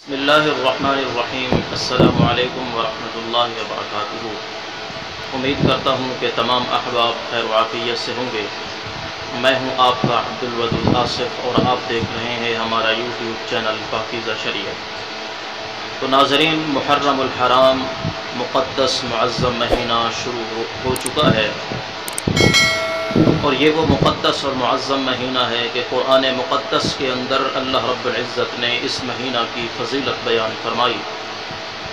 بسم اللہ الرحمن الرحیم۔ السلام علیکم ورحمۃ اللہ وبرکاتہ۔ امید کرتا ہوں کہ تمام احباب خیر و عافیت سے ہوں گے۔ میں ہوں آپ کا عبدالودود آصف اور آپ دیکھ رہے ہیں ہمارا یوٹیوب چینل پاکیزہ شریعت۔ تو ناظرین، محرم الحرام مقدس معظم مہینہ شروع ہو چکا ہے، اور یہ وہ مقدس اور معظم مہینہ ہے کہ قرآن مقدس کے اندر اللہ رب العزت نے اس مہینہ کی فضیلت بیان فرمائی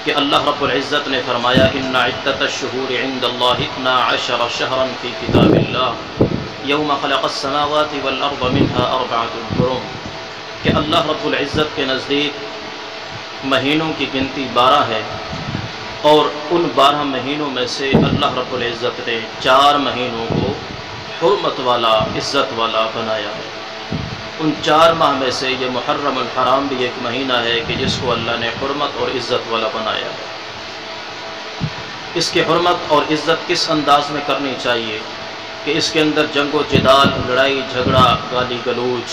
کہ اللہ رب العزت نے فرمایا ان عدت الشہور عند اللہ 12 شہرا فی کتاب اللہ یوم خلق السماوات والارض منها 4 حرم، کہ اللہ رب العزت کے نزدیک مہینوں کی گنتی 12 ہے، اور ان 12 مہینوں میں سے اللہ رب العزت نے 4 مہینوں کو حرمت والا، عزت والا بنایا ہے۔ ان 4 ماہ میں سے یہ محرم الحرام بھی ایک مہینہ ہے کہ جس کو اللہ نے حرمت اور عزت والا بنایا ہے۔ اس کی حرمت اور عزت کس انداز میں کرنی چاہیے کہ اس کے اندر جنگ و جدال، لڑائی جھگڑا، گالی گلوچ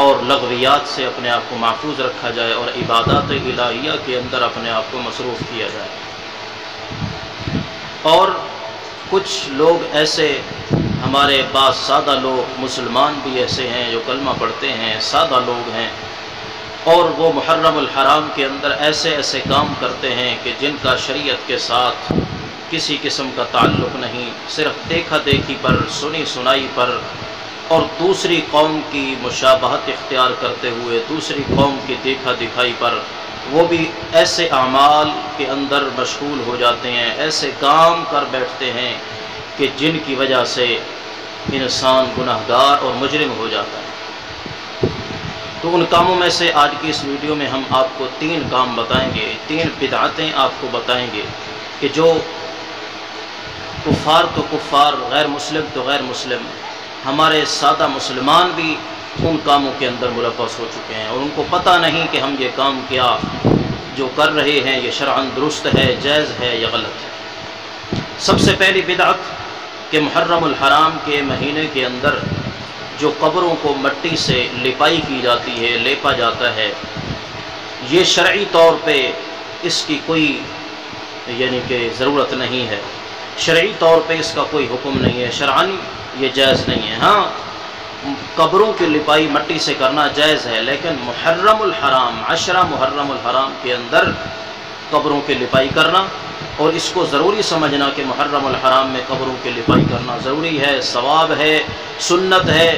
اور لغویات سے اپنے آپ کو محفوظ رکھا جائے، اور عبادات الہیہ کے اندر اپنے آپ کو مصروف کیا جائے۔ اور کچھ لوگ ایسے، ہمارے بعض سادہ لوگ، مسلمان بھی ایسے ہیں جو کلمہ پڑھتے ہیں، سادہ لوگ ہیں، اور وہ محرم الحرام کے اندر ایسے ایسے کام کرتے ہیں کہ جن کا شریعت کے ساتھ کسی قسم کا تعلق نہیں، صرف دیکھا دیکھی پر، سنی سنائی پر، اور دوسری قوم کی مشابہت اختیار کرتے ہوئے دوسری قوم کی دیکھا دکھائی پر وہ بھی ایسے اعمال کے اندر مشغول ہو جاتے ہیں، ایسے کام کر بیٹھتے ہیں کہ جن کی وجہ سے انسان گناہگار اور مجرم ہو جاتا ہے۔ تو ان کاموں میں سے آج کی اس ویڈیو میں ہم آپ کو 3 کام بتائیں گے، 3 بدعتیں آپ کو بتائیں گے کہ جو کفار تو کفار، غیر مسلم تو غیر مسلم، ہمارے سادہ مسلمان بھی ان کاموں کے اندر ملوث ہو چکے ہیں، اور ان کو پتہ نہیں کہ ہم یہ کام کیا جو کر رہے ہیں یہ شرعاً درست ہے، جائز ہے یا غلط ہے۔ سب سے پہلی بدعت کہ محرم الحرام کے مہینے کے اندر جو قبروں کو مٹی سے لپائی کی جاتی ہے، لیپا جاتا ہے، یہ شرعی طور پہ اس کی کوئی یعنی کہ ضرورت نہیں ہے، شرعی طور پہ اس کا کوئی حکم نہیں ہے، شرعاً یہ جائز نہیں ہے۔ ہاں، قبروں کی لپائی مٹی سے کرنا جائز ہے، لیکن محرم الحرام، 10 محرم الحرام کے اندر قبروں کی لپائی کرنا، اور اس کو ضروری سمجھنا کہ محرم الحرام میں قبروں کی لپائی کرنا ضروری ہے، ثواب ہے، سنت ہے،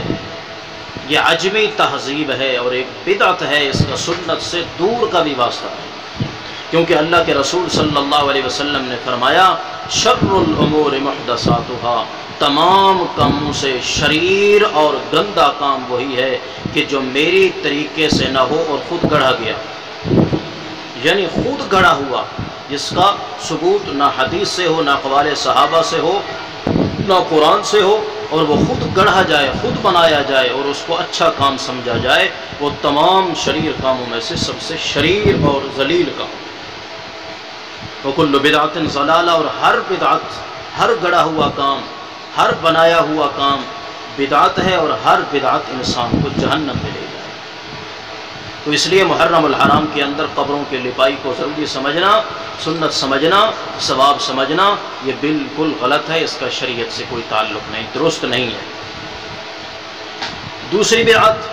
یہ عجمی تہذیب ہے اور ایک بدعت ہے، اس کا سنت سے دور کا بھی واسطہ ہے، کیونکہ اللہ کے رسول صلی اللہ علیہ وسلم نے فرمایا شر الامور محدثاتها، تمام کاموں سے شریر اور گندا کام وہی ہے کہ جو میری طریقے سے نہ ہو اور خود گڑھا گیا، یعنی خود گڑھا ہوا، جس کا ثبوت نہ حدیث سے ہو، نہ اقوال صحابہ سے ہو، نہ قرآن سے ہو، اور وہ خود گڑھا جائے، خود بنایا جائے اور اس کو اچھا کام سمجھا جائے، وہ تمام شریر کاموں میں سے سب سے شریر اور ذلیل کام۔ وَكُلُّ بِدْعَةٍ ضَلَالَةٍ، اور ہر بدعت، ہر گڑھا ہوا کام، ہر بنایا ہوا کام بدعت ہے، اور ہر بدعت انسان کو جہنم میں لے جائے۔ تو اس لیے محرم الحرام کے اندر قبروں کی لپائی کو ضروری سمجھنا، سنت سمجھنا، ثواب سمجھنا، یہ بالکل غلط ہے، اس کا شریعت سے کوئی تعلق نہیں، درست نہیں ہے۔ دوسری بدعت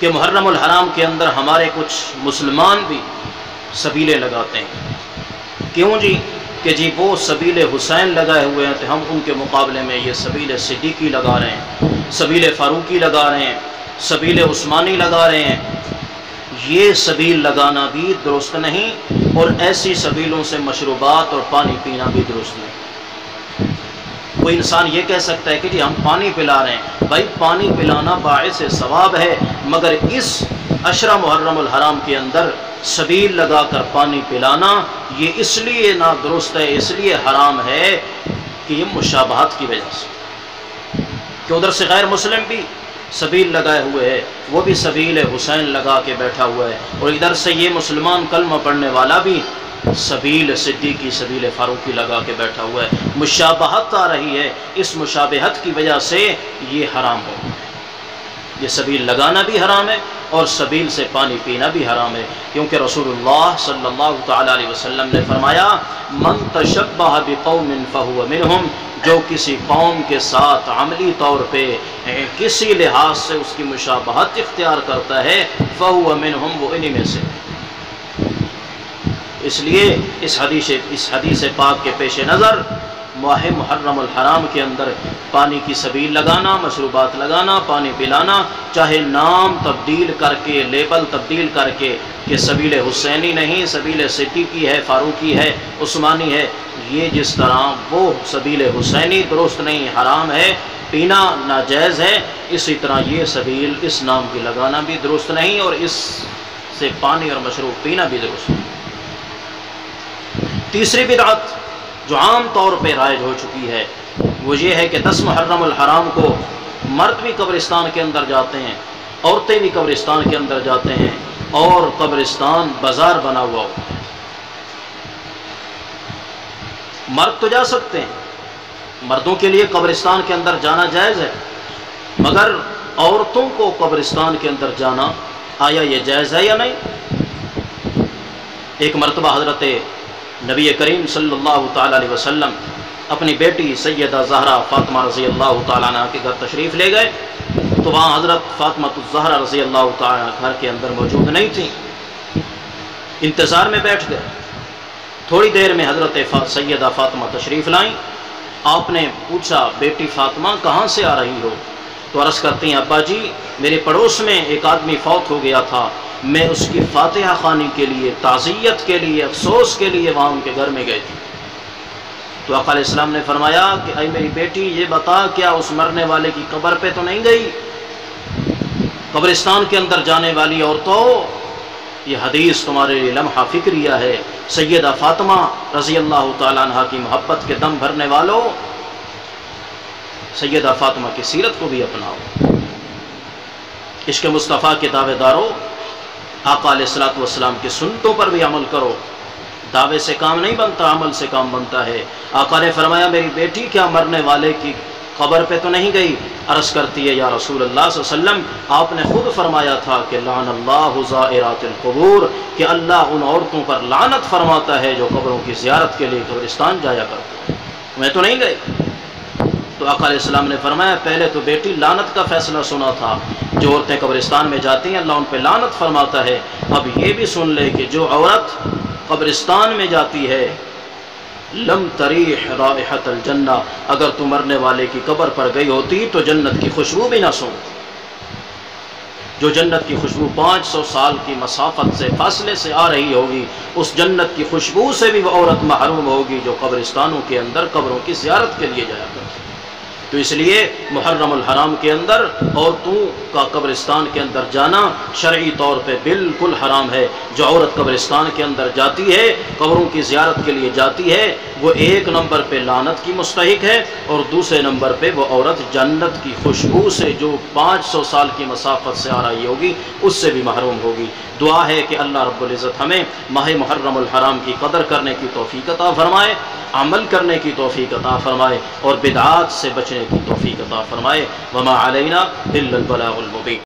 کہ محرم الحرام کے اندر ہمارے کچھ مسلمان بھی سبیلے لگاتے ہیں۔ کیوں جی؟ کہ جی وہ سبیل حسین لگائے ہوئے ہیں تو ہم ان کے مقابلے میں یہ سبیل صدیقی لگا رہے ہیں، سبیل فاروقی لگا رہے ہیں، سبیل عثمانی لگا رہے ہیں۔ یہ سبیل لگانا بھی درست نہیں، اور ایسی سبیلوں سے مشروبات اور پانی پینا بھی درست نہیں۔ کوئی انسان یہ کہہ سکتا ہے کہ جی ہم پانی پلا رہے ہیں، بھائی پانی پلانا باعث ثواب ہے، مگر اس 10 محرم الحرام کے اندر سبیل لگا کر پانی پلانا یہ اس لیے نہ درست ہے، اس لیے حرام ہے کہ یہ مشابہت کی وجہ سے، کہ ادھر سے غیر مسلم بھی سبیل لگائے ہوئے ہے، وہ بھی سبیل حسین لگا کے بیٹھا ہوا ہے، اور ادھر سے یہ مسلمان کلمہ پڑھنے والا بھی سبیل صدیقی، سبیل فاروقی لگا کے بیٹھا ہوا ہے، مشابہت آ رہی ہے، اس مشابہت کی وجہ سے یہ حرام ہو، یہ سبیل لگانا بھی حرام ہے اور سبیل سے پانی پینا بھی حرام ہے، کیونکہ رسول اللہ صلی اللہ تعالی علیہ وسلم نے فرمایا من تشبہ بقوم فہو منہم، جو کسی قوم کے ساتھ عملی طور پہ کسی لحاظ سے اس کی مشابہت اختیار کرتا ہے فہو منہم، وہ انہی میں سے۔ اس لیے اس حدیث پاک کے پیش نظر ماہ محرم الحرام کے اندر پانی کی سبیل لگانا، مشروبات لگانا، پانی پلانا، چاہے نام تبدیل کر کے، لیبل تبدیل کر کے کہ سبیل حسینی نہیں، سبیل صدیقی ہے، فاروقی ہے، عثمانی ہے، یہ جس طرح وہ سبیل حسینی درست نہیں، حرام ہے، پینا ناجائز ہے، اسی طرح یہ سبیل اس نام کی لگانا بھی درست نہیں، اور اس سے پانی اور مشروب پینا بھی درست نہیں۔ تیسری بدعت جو عام طور پہ رائج ہو چکی ہے وہ یہ ہے کہ 10 محرم الحرام کو مرد بھی قبرستان کے اندر جاتے ہیں، عورتیں بھی قبرستان کے اندر جاتے ہیں، اور قبرستان بازار بنا ہوا ہوتا ہے۔ مرد تو جا سکتے ہیں، مردوں کے لیے قبرستان کے اندر جانا جائز ہے، مگر عورتوں کو قبرستان کے اندر جانا آیا یہ جائز ہے یا نہیں؟ ایک مرتبہ حضرت نبی کریم صلی اللہ تعالی علیہ وسلم اپنی بیٹی سیدہ زہرا فاطمہ رضی اللہ تعالیٰ عنہ کے گھر تشریف لے گئے، تو وہاں حضرت فاطمہ الزہرا رضی اللہ تعالیٰ گھر کے اندر موجود نہیں تھیں، انتظار میں بیٹھ گئے۔ تھوڑی دیر میں حضرت سیدہ فاطمہ تشریف لائیں، آپ نے پوچھا بیٹی فاطمہ کہاں سے آ رہی ہو؟ تو عرض کرتی ہیں ابا جی میرے پڑوس میں ایک آدمی فوت ہو گیا تھا، میں اس کی فاتحہ خوانی کے لیے، تعزیت کے لیے، افسوس کے لیے وہاں ان کے گھر میں گئے تھے۔ تو آقا علیہ السلام نے فرمایا کہ اے میری بیٹی یہ بتا کیا اس مرنے والے کی قبر پہ تو نہیں گئی؟ قبرستان کے اندر جانے والی عورتوں، یہ حدیث تمہارے لیے لمحہ فکریہ ہے۔ سیدہ فاطمہ رضی اللہ تعالیٰ عنہ کی محبت کے دم بھرنے والوں، سیدہ فاطمہ کی سیرت کو بھی اپناؤ، عشق مصطفیٰ کے دعوے داروں، آقا علیہ السلام کی سنتوں پر بھی عمل کرو۔ دعوے سے کام نہیں بنتا، عمل سے کام بنتا ہے۔ آقا نے فرمایا میری بیٹی کیا مرنے والے کی قبر پہ تو نہیں گئی؟ عرض کرتی ہے یا رسول اللہ صلی اللہ علیہ وسلم آپ نے خود فرمایا تھا کہ لعن اللہ زائرات القبور، کہ اللہ ان عورتوں پر لعنت فرماتا ہے جو قبروں کی زیارت کے لیے قبرستان جایا کرتے ہیں، میں تو نہیں گئی۔ تو آقا علیہ السلام نے فرمایا پہلے تو بیٹی لعنت کا فیصلہ سنا تھا، جو عورتیں قبرستان میں جاتی ہیں اللہ ان پہ لعنت فرماتا ہے، اب یہ بھی سن لے کہ جو عورت قبرستان میں جاتی ہے لم تریح رائحۃ الجنہ، اگر تو مرنے والے کی قبر پر گئی ہوتی تو جنت کی خوشبو بھی نہ سونگتی۔ جو جنت کی خوشبو 500 سال کی مسافت سے فاصلے سے آ رہی ہوگی، اس جنت کی خوشبو سے بھی وہ عورت محروم ہوگی جو قبرستانوں کے اندر قبروں کی زیارت کے لیے جایا کرتی ہے۔ تو اس لیے محرم الحرام کے اندر عورتوں کا قبرستان کے اندر جانا شرعی طور پہ بالکل حرام ہے۔ جو عورت قبرستان کے اندر جاتی ہے، قبروں کی زیارت کے لیے جاتی ہے، وہ ایک نمبر پہ لعنت کی مستحق ہے، اور دوسرے نمبر پہ وہ عورت جنت کی خوشبو سے جو 500 سال کی مسافت سے آ رہی ہوگی اس سے بھی محروم ہوگی۔ دعا ہے کہ اللہ رب العزت ہمیں ماہ محرم الحرام کی قدر کرنے کی توفیق عطا فرمائے، عمل کرنے کی توفیق عطا فرمائے، اور بدعات سے بچنے کی توفیق عطا فرمائے۔ وما علینا الا البلاغ المبین۔